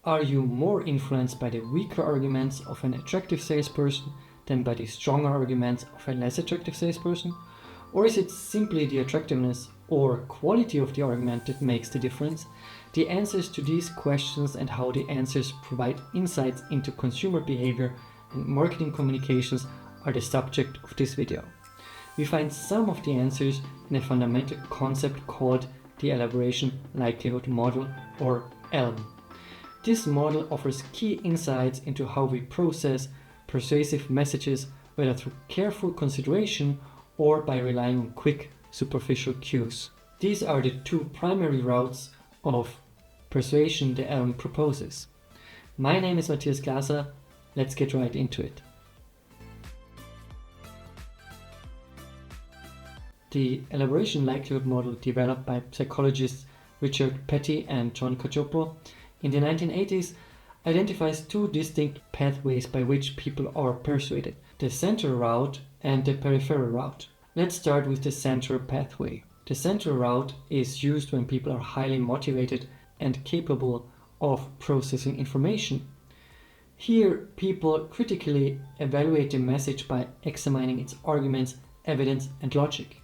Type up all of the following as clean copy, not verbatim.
Are you more influenced by the weaker arguments of an attractive salesperson than by the stronger arguments of a less attractive salesperson? Or is it simply the attractiveness or quality of the argument that makes the difference? The answers to these questions and how the answers provide insights into consumer behavior and marketing communications are the subject of this video. We find some of the answers in a fundamental concept called the Elaboration Likelihood Model, or ELM. This model offers key insights into how we process persuasive messages, whether through careful consideration or by relying on quick, superficial cues. These are the two primary routes of persuasion the ELM proposes. My name is Matthias Glaser. Let's get right into it. The Elaboration Likelihood Model, developed by psychologists Richard Petty and John Cacioppo in the 1980s, identifies two distinct pathways by which people are persuaded: the central route and the peripheral route. Let's start with the central pathway. The central route is used when people are highly motivated and capable of processing information. Here, people critically evaluate the message by examining its arguments, evidence, and logic.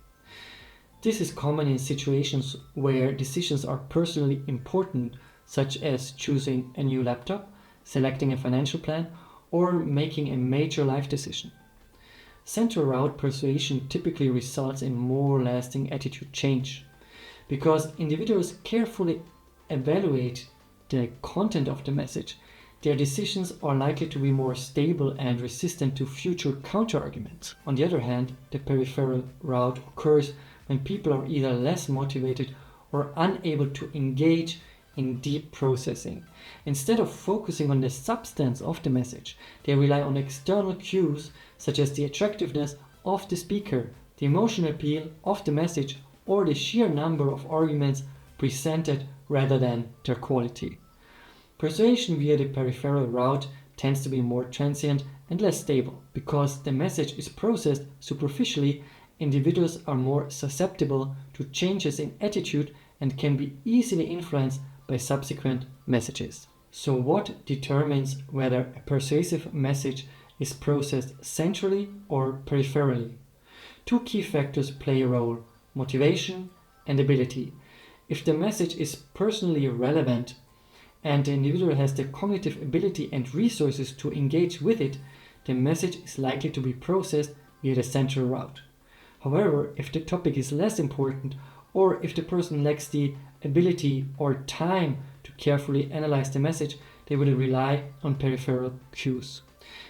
This is common in situations where decisions are personally important, such as choosing a new laptop, selecting a financial plan, or making a major life decision. Central route persuasion typically results in more lasting attitude change. Because individuals carefully evaluate the content of the message, their decisions are likely to be more stable and resistant to future counter-arguments. On the other hand, the peripheral route occurs when people are either less motivated or unable to engage in deep processing. Instead of focusing on the substance of the message, they rely on external cues such as the attractiveness of the speaker, the emotional appeal of the message, or the sheer number of arguments presented rather than their quality. Persuasion via the peripheral route tends to be more transient and less stable. Because the message is processed superficially, individuals are more susceptible to changes in attitude and can be easily influenced by subsequent messages. So what determines whether a persuasive message is processed centrally or peripherally? Two key factors play a role: motivation and ability. If the message is personally relevant and the individual has the cognitive ability and resources to engage with it, the message is likely to be processed via the central route. However, if the topic is less important, or if the person lacks the ability or time to carefully analyze the message, they will rely on peripheral cues.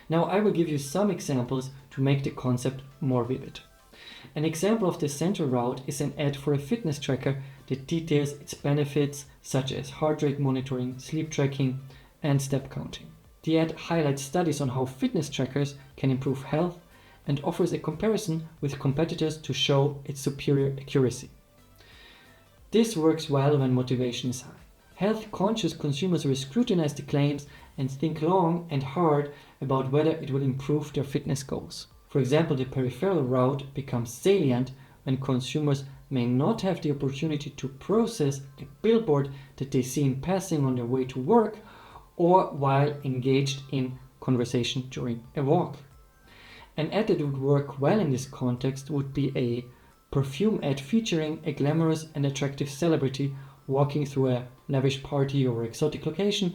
Now I will give you some examples to make the concept more vivid. An example of the central route is an ad for a fitness tracker that details its benefits, such as heart rate monitoring, sleep tracking, and step counting. The ad highlights studies on how fitness trackers can improve health and offers a comparison with competitors to show its superior accuracy. This works well when motivation is high. Health-conscious consumers will scrutinize the claims and think long and hard about whether it will improve their fitness goals. For example, the peripheral route becomes salient when consumers may not have the opportunity to process a billboard that they see in passing on their way to work or while engaged in conversation during a walk. An ad that would work well in this context would be a perfume ad featuring a glamorous and attractive celebrity walking through a lavish party or exotic location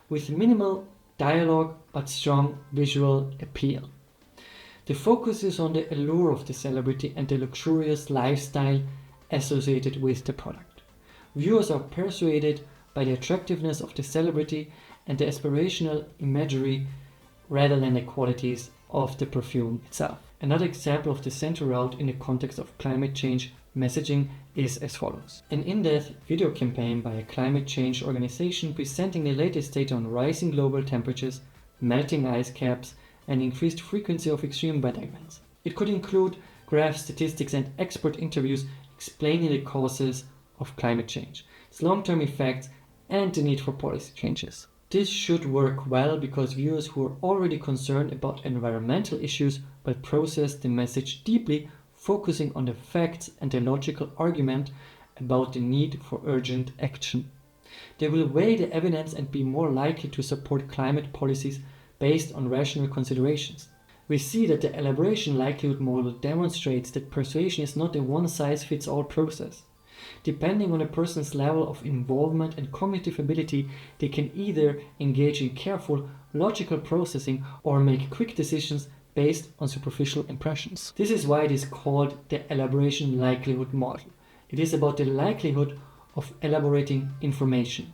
with minimal dialogue but strong visual appeal. The focus is on the allure of the celebrity and the luxurious lifestyle associated with the product. Viewers are persuaded by the attractiveness of the celebrity and the aspirational imagery rather than the qualities of the perfume itself. Another example of the central route in the context of climate change messaging is as follows. An in-depth video campaign by a climate change organization presenting the latest data on rising global temperatures, melting ice caps, and increased frequency of extreme weather events. It could include graphs, statistics, and expert interviews explaining the causes of climate change, its long-term effects, and the need for policy changes. This should work well because viewers who are already concerned about environmental issues will process the message deeply, focusing on the facts and the logical argument about the need for urgent action. They will weigh the evidence and be more likely to support climate policies based on rational considerations. We see that the Elaboration Likelihood Model demonstrates that persuasion is not a one-size-fits-all process. Depending on a person's level of involvement and cognitive ability, they can either engage in careful, logical processing or make quick decisions based on superficial impressions. This is why it is called the Elaboration Likelihood Model. It is about the likelihood of elaborating information.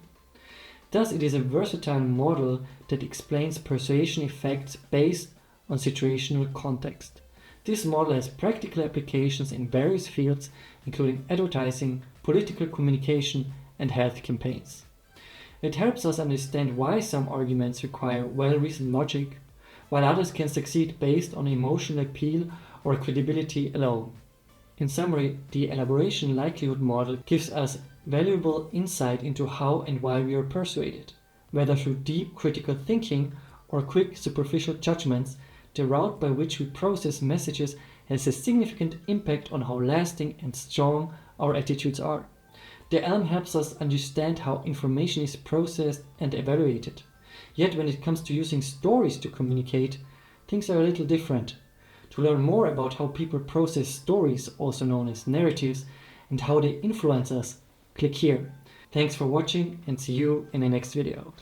Thus, it is a versatile model that explains persuasion effects based on situational context. This model has practical applications in various fields, including advertising, political communication, and health campaigns. It helps us understand why some arguments require well-reasoned logic, while others can succeed based on emotional appeal or credibility alone. In summary, the Elaboration Likelihood Model gives us valuable insight into how and why we are persuaded. Whether through deep critical thinking or quick superficial judgments, the route by which we process messages has a significant impact on how lasting and strong our attitudes are. The ELM helps us understand how information is processed and evaluated. Yet when it comes to using stories to communicate, things are a little different. To learn more about how people process stories, also known as narratives, and how they influence us, click here. Thanks for watching and see you in the next video.